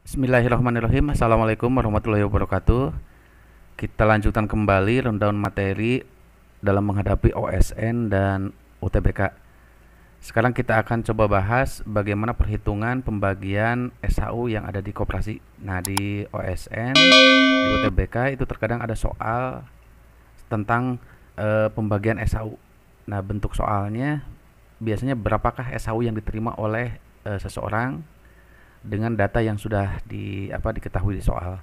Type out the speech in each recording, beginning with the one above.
Bismillahirrahmanirrahim. Assalamualaikum warahmatullahi wabarakatuh. Kita lanjutkan kembali rundown materi dalam menghadapi OSN dan UTBK. Sekarang kita akan coba bahas bagaimana perhitungan pembagian SHU yang ada di koperasi. Nah, di OSN, di UTBK itu terkadang ada soal tentang pembagian SHU. Nah, bentuk soalnya biasanya berapakah SHU yang diterima oleh seseorang dengan data yang sudah diketahui di soal.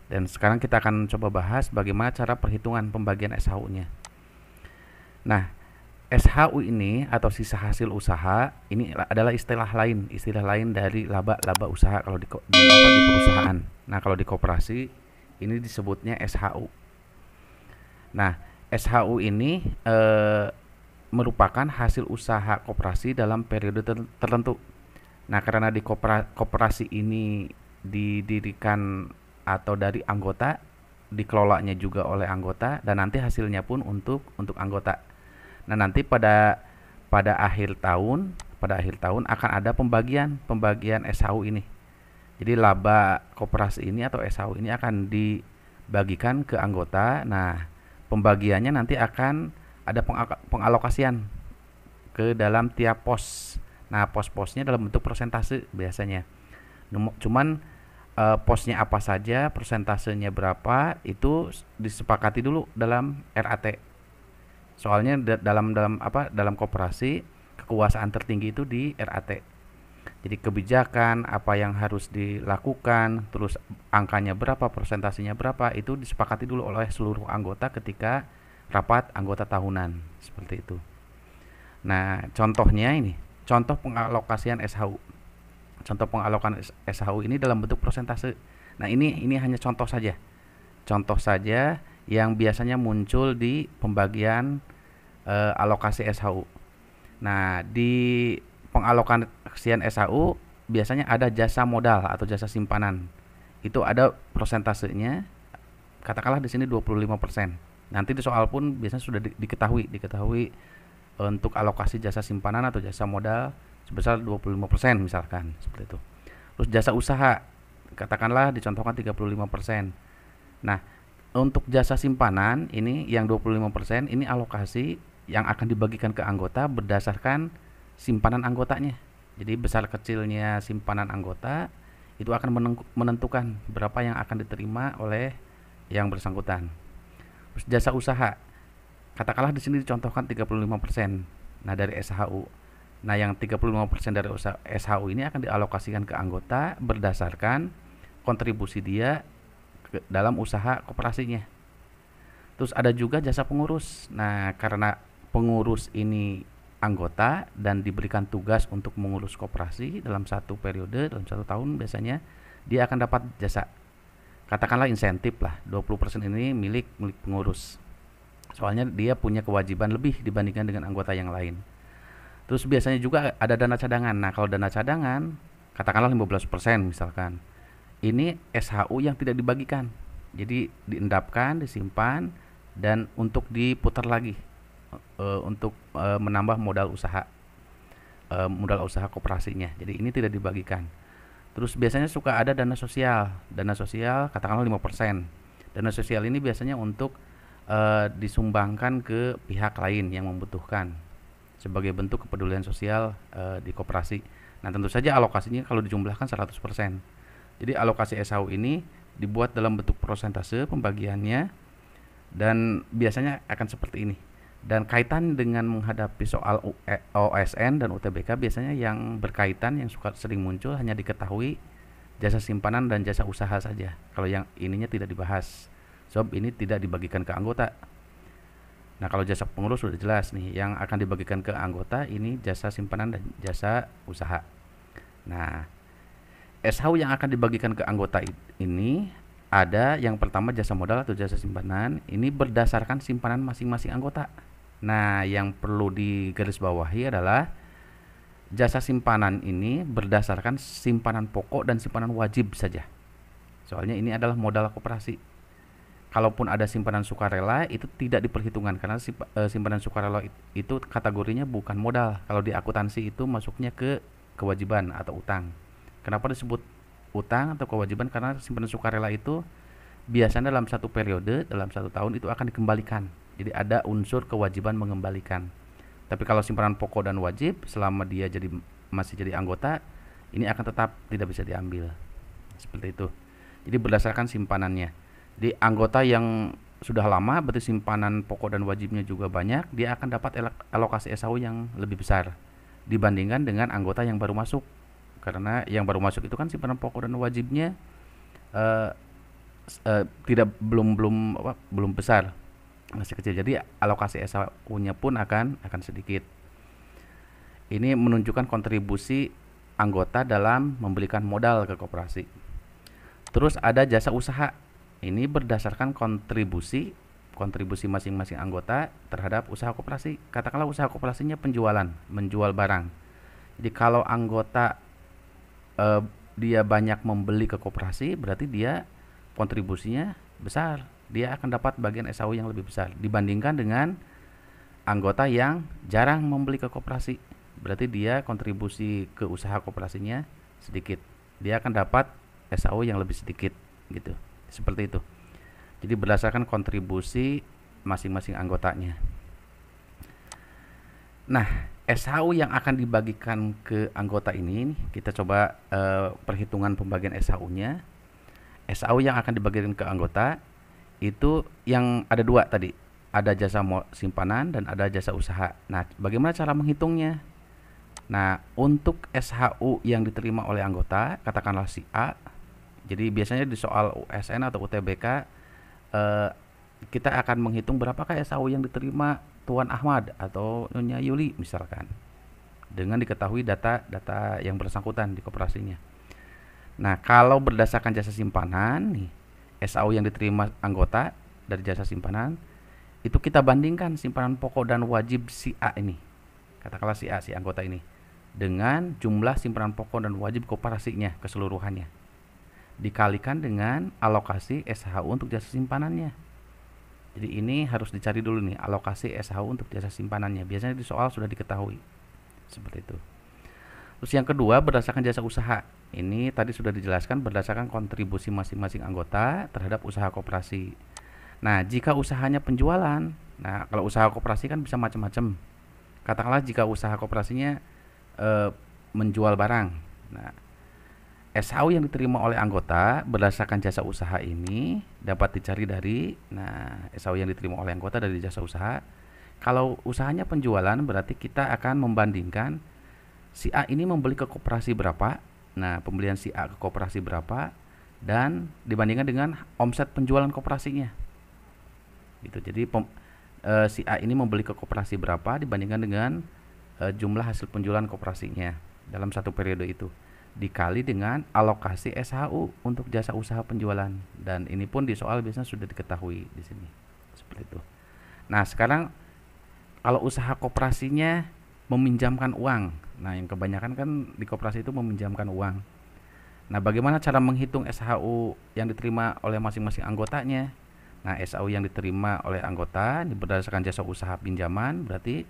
Dan sekarang kita akan coba bahas bagaimana cara perhitungan pembagian SHU-nya. Nah, SHU ini atau sisa hasil usaha ini adalah istilah lain dari laba usaha kalau di perusahaan. Nah, kalau di koperasi ini disebutnya SHU. Nah, SHU ini merupakan hasil usaha koperasi dalam periode tertentu. Nah, karena di koperasi ini didirikan atau dari anggota, dikelolanya juga oleh anggota, dan nanti hasilnya pun untuk anggota. Nah, nanti pada akhir tahun akan ada pembagian SHU ini. Jadi laba koperasi ini atau SHU ini akan dibagikan ke anggota. Nah, pembagiannya nanti akan ada pengalokasian ke dalam tiap pos. Nah, pos-posnya dalam bentuk persentase biasanya. Cuman posnya apa saja, persentasenya berapa, itu disepakati dulu dalam RAT. Soalnya dalam koperasi kekuasaan tertinggi itu di RAT. Jadi kebijakan apa yang harus dilakukan, terus angkanya berapa, persentasenya berapa, itu disepakati dulu oleh seluruh anggota ketika rapat anggota tahunan, seperti itu. Nah, contohnya ini, contoh pengalokasian SHU. Contoh pengalokan SHU ini dalam bentuk persentase. Nah, ini hanya contoh saja. Contoh saja yang biasanya muncul di pembagian alokasi SHU. Nah, di pengalokasian SHU biasanya ada jasa modal atau jasa simpanan. Itu ada persentasenya. Katakanlah di sini 25%. Nanti di soal pun biasanya sudah diketahui untuk alokasi jasa simpanan atau jasa modal sebesar 25% misalkan, seperti itu. Terus jasa usaha katakanlah dicontohkan 35%. Nah, untuk jasa simpanan ini yang 25% ini alokasi yang akan dibagikan ke anggota berdasarkan simpanan anggotanya. Jadi besar kecilnya simpanan anggota itu akan menentukan berapa yang akan diterima oleh yang bersangkutan. Terus jasa usaha katakanlah di sini dicontohkan 35%. Nah, dari SHU. Nah, yang 35% dari SHU ini akan dialokasikan ke anggota berdasarkan kontribusi dia dalam usaha koperasinya. Terus ada juga jasa pengurus. Nah, karena pengurus ini anggota dan diberikan tugas untuk mengurus koperasi dalam satu periode, dalam satu tahun biasanya, dia akan dapat jasa. Katakanlah insentif lah, 20% ini milik pengurus. Soalnya dia punya kewajiban lebih dibandingkan dengan anggota yang lain. Terus biasanya juga ada dana cadangan. Nah, kalau dana cadangan katakanlah 15% misalkan. Ini SHU yang tidak dibagikan. Jadi diendapkan, disimpan dan untuk diputar lagi untuk menambah modal usaha koperasinya. Jadi ini tidak dibagikan. Terus biasanya suka ada dana sosial. Dana sosial katakanlah 5%. Dana sosial ini biasanya untuk disumbangkan ke pihak lain yang membutuhkan sebagai bentuk kepedulian sosial di koperasi. Nah, tentu saja alokasinya kalau dijumlahkan 100%. Jadi alokasi SHU ini dibuat dalam bentuk persentase pembagiannya dan biasanya akan seperti ini. Dan kaitan dengan menghadapi soal OSN dan UTBK biasanya yang berkaitan yang sering muncul hanya diketahui jasa simpanan dan jasa usaha saja. Kalau yang ininya tidak dibahas. Sebab ini tidak dibagikan ke anggota. Nah, kalau jasa pengurus sudah jelas nih, yang akan dibagikan ke anggota ini jasa simpanan dan jasa usaha. Nah, SHU yang akan dibagikan ke anggota ini ada yang pertama jasa modal atau jasa simpanan, ini berdasarkan simpanan masing-masing anggota. Nah, yang perlu digarisbawahi adalah jasa simpanan ini berdasarkan simpanan pokok dan simpanan wajib saja. Soalnya ini adalah modal koperasi. Kalaupun ada simpanan sukarela itu tidak diperhitungkan karena simpanan sukarela itu kategorinya bukan modal. Kalau di akuntansi itu masuknya ke kewajiban atau utang. Kenapa disebut utang atau kewajiban, karena simpanan sukarela itu biasanya dalam satu periode, dalam satu tahun itu akan dikembalikan. Jadi ada unsur kewajiban mengembalikan. Tapi kalau simpanan pokok dan wajib, selama dia masih jadi anggota, ini akan tetap tidak bisa diambil. Seperti itu. Jadi berdasarkan simpanannya. Jadi anggota yang sudah lama, berarti simpanan pokok dan wajibnya juga banyak, dia akan dapat alokasi SHU yang lebih besar dibandingkan dengan anggota yang baru masuk. Karena yang baru masuk itu kan simpanan pokok dan wajibnya eh, tidak belum besar, masih kecil. Jadi alokasi SHU-nya pun akan sedikit. Ini menunjukkan kontribusi anggota dalam memberikan modal ke koperasi. Terus ada jasa usaha. Ini berdasarkan kontribusi masing-masing anggota terhadap usaha koperasi. Katakanlah usaha koperasinya penjualan, menjual barang. Jadi kalau anggota dia banyak membeli ke koperasi, berarti dia kontribusinya besar. Dia akan dapat bagian SHU yang lebih besar dibandingkan dengan anggota yang jarang membeli ke koperasi. Berarti dia kontribusi ke usaha koperasinya sedikit. Dia akan dapat SHU yang lebih sedikit gitu. Seperti itu. Jadi berdasarkan kontribusi masing-masing anggotanya. Nah, SHU yang akan dibagikan ke anggota ini, kita coba perhitungan pembagian SHU-nya. SHU yang akan dibagikan ke anggota itu yang ada dua tadi. Ada jasa simpanan dan ada jasa usaha. Nah, bagaimana cara menghitungnya? Nah, untuk SHU yang diterima oleh anggota, katakanlah si A. Jadi biasanya di soal USN atau UTBK kita akan menghitung berapakah SHU yang diterima Tuan Ahmad atau Nyonya Yuli misalkan, dengan diketahui data yang bersangkutan di koperasinya. Nah, kalau berdasarkan jasa simpanan nih, SHU yang diterima anggota dari jasa simpanan itu kita bandingkan simpanan pokok dan wajib si A ini. Katakanlah si A, si anggota ini, dengan jumlah simpanan pokok dan wajib koperasinya keseluruhannya, dikalikan dengan alokasi SHU untuk jasa simpanannya. Jadi ini harus dicari dulu nih alokasi SHU untuk jasa simpanannya. Biasanya di soal sudah diketahui. Seperti itu. Terus yang kedua berdasarkan jasa usaha. Ini tadi sudah dijelaskan berdasarkan kontribusi masing-masing anggota terhadap usaha koperasi. Nah, jika usahanya penjualan, nah kalau usaha koperasi kan bisa macam-macam. Katakanlah jika usaha koperasinya menjual barang. Nah, SHU yang diterima oleh anggota berdasarkan jasa usaha ini dapat dicari dari, nah SHU yang diterima oleh anggota dari jasa usaha. Kalau usahanya penjualan, berarti kita akan membandingkan si A ini membeli ke koperasi berapa. Nah, pembelian si A ke koperasi berapa dan dibandingkan dengan omset penjualan koperasinya. Gitu. Jadi si A ini membeli ke koperasi berapa dibandingkan dengan jumlah hasil penjualan koperasinya dalam satu periode itu, dikali dengan alokasi SHU untuk jasa usaha penjualan. Dan ini pun di soal biasanya sudah diketahui di sini. Seperti itu. Nah, sekarang kalau usaha koperasinya meminjamkan uang. Nah, yang kebanyakan kan di koperasi itu meminjamkan uang. Nah, bagaimana cara menghitung SHU yang diterima oleh masing-masing anggotanya? Nah, SHU yang diterima oleh anggota ini berdasarkan jasa usaha pinjaman, berarti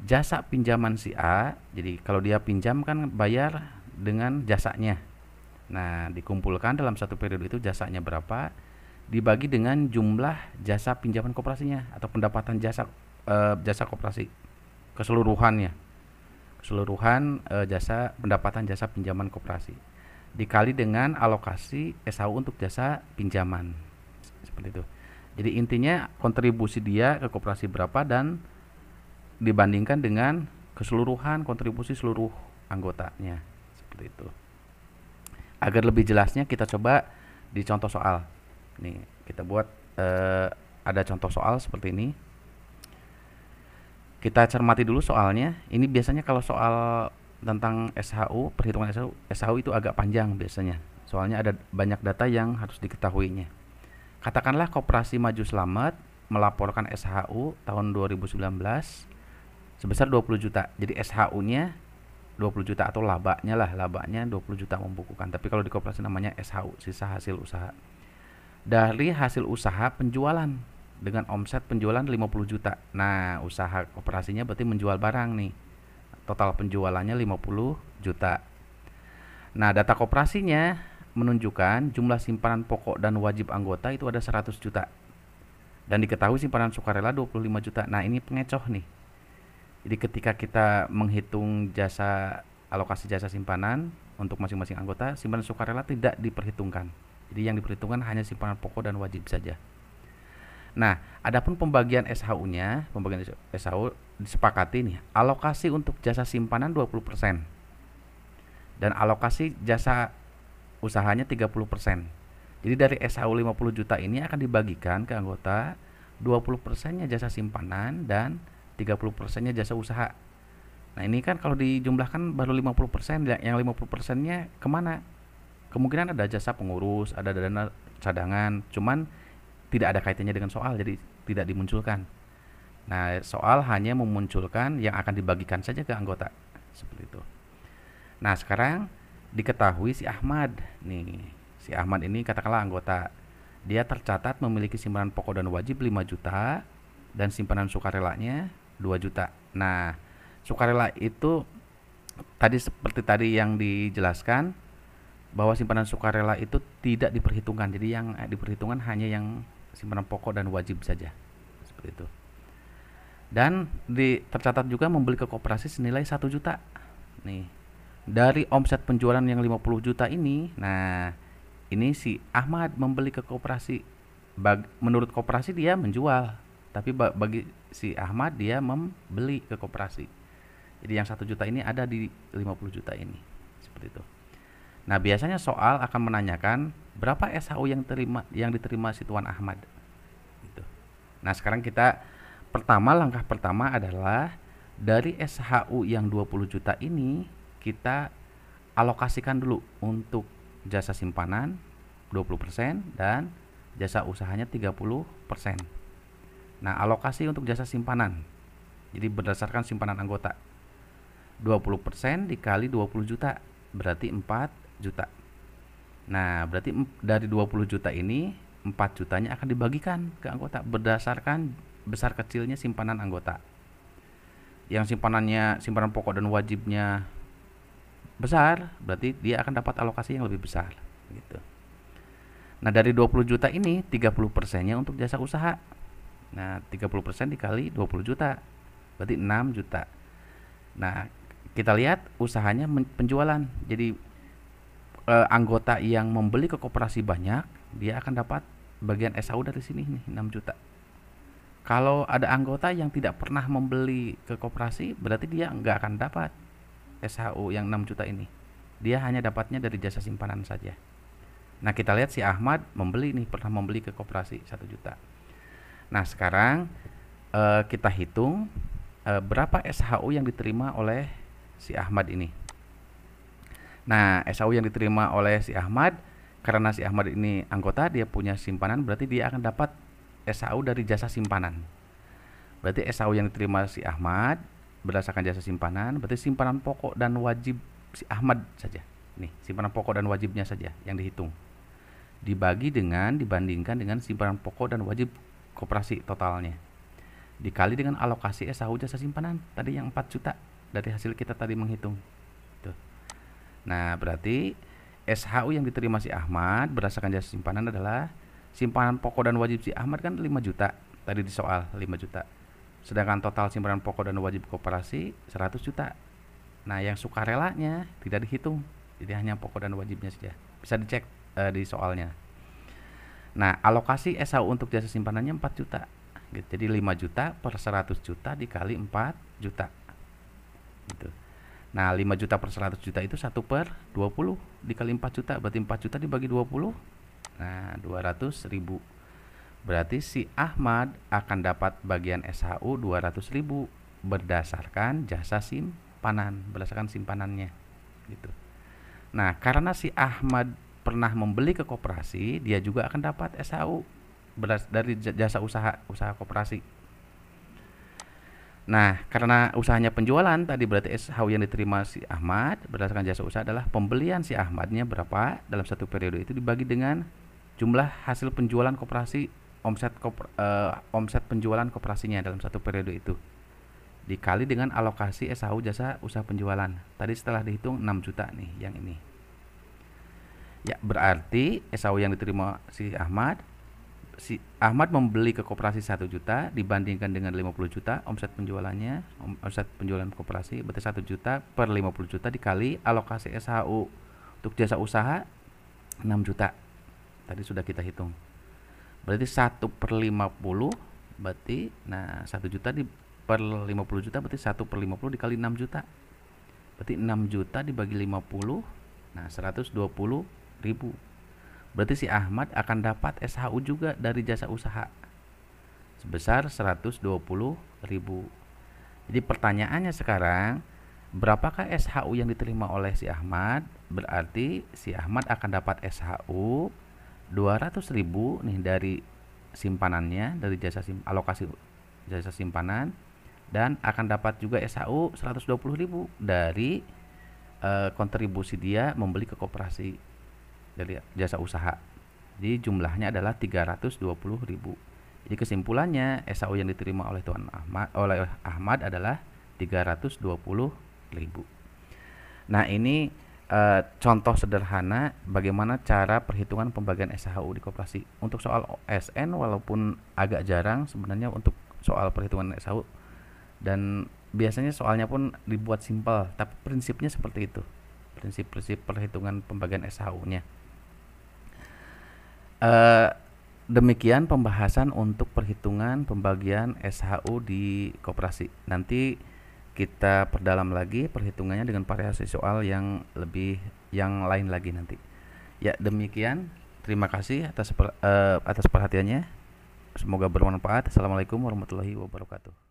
jasa pinjaman si A. Jadi kalau dia pinjam kan bayar dengan jasanya. Nah, dikumpulkan dalam satu periode itu jasanya berapa, dibagi dengan jumlah jasa pinjaman koperasinya atau pendapatan jasa koperasi keseluruhan jasa pendapatan jasa pinjaman koperasi, dikali dengan alokasi SHU untuk jasa pinjaman. Seperti itu. Jadi intinya kontribusi dia ke koperasi berapa dan dibandingkan dengan keseluruhan kontribusi seluruh anggotanya. Seperti itu. Agar lebih jelasnya kita coba di contoh soal. Nih, kita buat ada contoh soal seperti ini. Kita cermati dulu soalnya. Ini biasanya kalau soal tentang SHU, perhitungan SHU itu agak panjang biasanya. Soalnya ada banyak data yang harus diketahuinya. Katakanlah Koperasi Maju Slamet melaporkan SHU tahun 2019 sebesar 20 juta. Jadi SHU-nya 20 juta atau labanya 20 juta membukukan. Tapi kalau di koperasi namanya SHU, sisa hasil usaha. Dari hasil usaha penjualan dengan omset penjualan 50 juta. Nah, usaha koperasinya berarti menjual barang nih. Total penjualannya 50 juta. Nah, data koperasinya menunjukkan jumlah simpanan pokok dan wajib anggota itu ada 100 juta. Dan diketahui simpanan sukarela 25 juta. Nah, ini pengecoh nih. Jadi ketika kita menghitung alokasi jasa simpanan untuk masing-masing anggota, simpanan sukarela tidak diperhitungkan. Jadi yang diperhitungkan hanya simpanan pokok dan wajib saja. Nah, adapun pembagian SHU-nya, pembagian SHU disepakati nih, alokasi untuk jasa simpanan 20% dan alokasi jasa usahanya 30%. Jadi dari SHU 50 juta ini akan dibagikan ke anggota, 20%-nya jasa simpanan dan 30%-nya jasa usaha. Nah, ini kan kalau dijumlahkan baru 50%, yang 50%-nya kemana? Kemungkinan ada jasa pengurus, ada dana cadangan, cuman tidak ada kaitannya dengan soal, jadi tidak dimunculkan. Nah, soal hanya memunculkan yang akan dibagikan saja ke anggota, seperti itu. Nah, sekarang diketahui si Ahmad nih, si Ahmad ini katakanlah anggota, dia tercatat memiliki simpanan pokok dan wajib 5 juta dan simpanan sukarelanya 2 juta. Nah, sukarela itu tadi seperti tadi yang dijelaskan bahwa simpanan sukarela itu tidak diperhitungkan. Jadi yang diperhitungkan hanya yang simpanan pokok dan wajib saja. Seperti itu. Dan tercatat juga membeli ke koperasi senilai 1 juta. Nih. Dari omset penjualan yang 50 juta ini, nah, ini si Ahmad membeli ke koperasi. Menurut koperasi dia menjual, tapi bagi si Ahmad dia membeli ke koperasi. Jadi yang 1 juta ini ada di 50 juta ini. Seperti itu. Nah, biasanya soal akan menanyakan berapa SHU yang diterima si Tuan Ahmad. Gitu. Nah, sekarang langkah pertama adalah dari SHU yang 20 juta ini kita alokasikan dulu untuk jasa simpanan 20% dan jasa usahanya 30%. Nah, alokasi untuk jasa simpanan. Jadi berdasarkan simpanan anggota. 20% dikali 20 juta berarti 4 juta. Nah, berarti dari 20 juta ini 4 jutanya akan dibagikan ke anggota berdasarkan besar kecilnya simpanan anggota. Yang simpanan pokok dan wajibnya besar, berarti dia akan dapat alokasi yang lebih besar gitu. Nah, dari 20 juta ini 30%-nya untuk jasa usaha. Nah, 30% dikali 20 juta berarti 6 juta. Nah, kita lihat usahanya penjualan. Jadi anggota yang membeli ke koperasi banyak, dia akan dapat bagian SHU dari sini nih 6 juta. Kalau ada anggota yang tidak pernah membeli ke koperasi, berarti dia nggak akan dapat SHU yang 6 juta ini. Dia hanya dapatnya dari jasa simpanan saja. Nah, kita lihat si Ahmad pernah membeli ke koperasi 1 juta. Nah, sekarang kita hitung berapa SHU yang diterima oleh si Ahmad ini. Nah, SHU yang diterima oleh si Ahmad, karena si Ahmad ini anggota, dia punya simpanan, berarti dia akan dapat SHU dari jasa simpanan. Berarti SHU yang diterima si Ahmad berdasarkan jasa simpanan, berarti simpanan pokok dan wajib si Ahmad saja. Nih, simpanan pokok dan wajibnya saja yang dihitung. Dibandingkan dengan simpanan pokok dan wajib koperasi totalnya. Dikali dengan alokasi SHU jasa simpanan tadi yang 4 juta dari hasil kita tadi menghitung. Tuh. Nah, berarti SHU yang diterima si Ahmad berdasarkan jasa simpanan adalah simpanan pokok dan wajib si Ahmad kan 5 juta. Tadi di soal 5 juta. Sedangkan total simpanan pokok dan wajib koperasi 100 juta. Nah, yang sukarelanya tidak dihitung. Jadi hanya pokok dan wajibnya saja. Bisa dicek di soalnya. Nah, alokasi SHU untuk jasa simpanannya 4 juta. Jadi 5 juta per 100 juta dikali 4 juta. Gitu. Nah, 5 juta per 100 juta itu 1 per 20 dikali 4 juta, berarti 4 juta dibagi 20. Nah, 200.000. Berarti si Ahmad akan dapat bagian SHU 200.000 berdasarkan jasa simpanan, berdasarkan simpanannya gitu. Nah, karena si Ahmad pernah membeli ke koperasi, dia juga akan dapat SHU dari jasa usaha koperasi. Nah, karena usahanya penjualan tadi, berarti SHU yang diterima si Ahmad berdasarkan jasa usaha adalah pembelian si Ahmadnya berapa dalam satu periode itu dibagi dengan jumlah hasil penjualan koperasi, omset penjualan koperasinya dalam satu periode itu, dikali dengan alokasi SHU jasa usaha penjualan. Tadi setelah dihitung 6 juta nih yang ini. Ya, berarti SHU yang diterima si Ahmad membeli ke koperasi 1 juta dibandingkan dengan 50 juta omset penjualannya, omset penjualan koperasi, berarti 1 juta per 50 juta dikali alokasi SHU untuk jasa usaha 6 juta. Tadi sudah kita hitung. Berarti 1/50, berarti nah 1 juta di per 50 juta berarti 1/50 dikali 6 juta. Berarti 6 juta dibagi 50, nah 120 ribu. Berarti si Ahmad akan dapat SHU juga dari jasa usaha sebesar 120 ribu. Jadi pertanyaannya sekarang, berapakah SHU yang diterima oleh si Ahmad? Berarti si Ahmad akan dapat SHU 200 ribu nih dari simpanannya, dari alokasi jasa simpanan, dan akan dapat juga SHU 120 ribu dari kontribusi dia membeli ke koperasi dari jasa usaha. Jadi jumlahnya adalah 320 ribu. Jadi kesimpulannya SHU yang diterima oleh Ahmad adalah 320 ribu. Nah, ini contoh sederhana bagaimana cara perhitungan pembagian SHU di koperasi. Untuk soal OSN walaupun agak jarang sebenarnya untuk soal perhitungan SHU, dan biasanya soalnya pun dibuat simpel, tapi prinsipnya seperti itu. Prinsip-prinsip perhitungan pembagian SHU-nya. Demikian pembahasan untuk perhitungan pembagian SHU di koperasi. Nanti kita perdalam lagi perhitungannya dengan variasi soal yang lain lagi nanti. Ya, demikian. Terima kasih atas perhatiannya. Semoga bermanfaat. Assalamualaikum warahmatullahi wabarakatuh.